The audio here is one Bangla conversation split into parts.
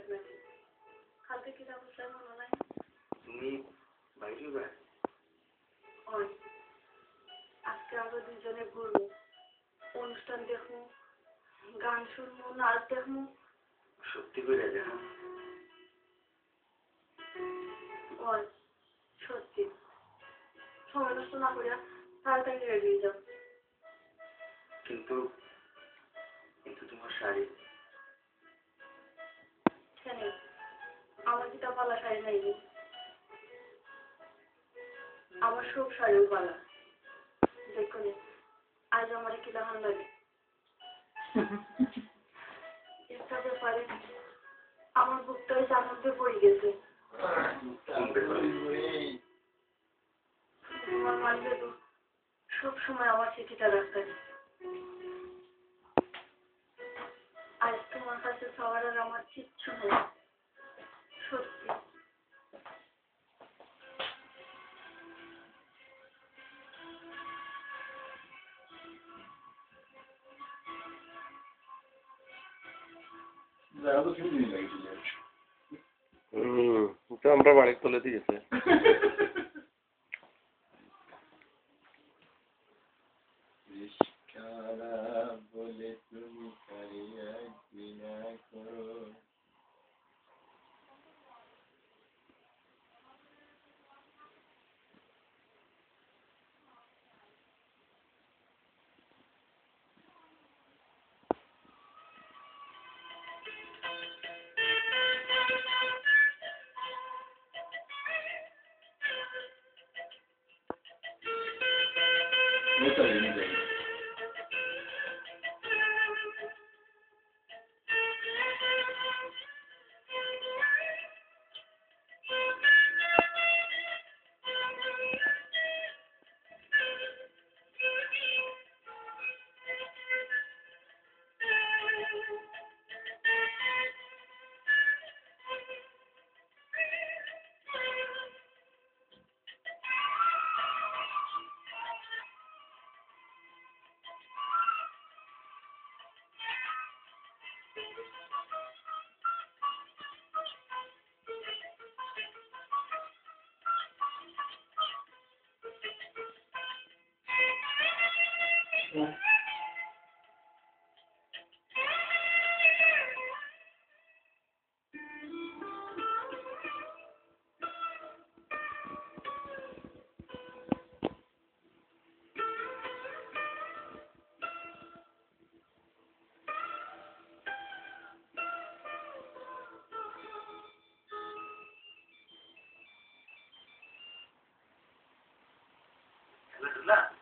নাকি কালকে কি যাবো স্যার মনে নাই তুমি বাইরে বে ওই আজকে আমরা দুজনে ঘুরবো অনুষ্ঠান দেখবো গান শুনবো নাচ দেখবো সত্যি করে যা ওই সত্যি সময় নষ্ট না করিয়া তাড়াতাড়ি রেডি হয়ে যাও কিন্তু কিন্তু তোমার শাড়ি কেন আমার যেটা পালা শাড়ি নাই আমার সব শাড়িও পালা দেখো আজ আমার কি দাহান লাগে একটা ব্যাপারে আমার বুকটাই যার মধ্যে পড়ে গেছে তোমার মানবে তো সবসময় আমার চিঠিটা রাখতে আজ তোমার কাছে খাওয়ার আর আমার কিচ্ছু নেই সত্যি তো আমরা বাড়ির তলে দিয়েছে বলে তুমি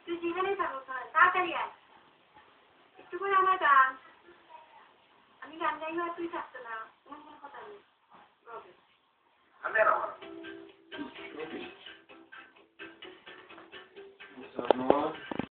তুই যেখানেই থাকো তাড়াতাড়ি আয় একটু করে আমার গান আমি গান গাইবো আর তুই থাকতো না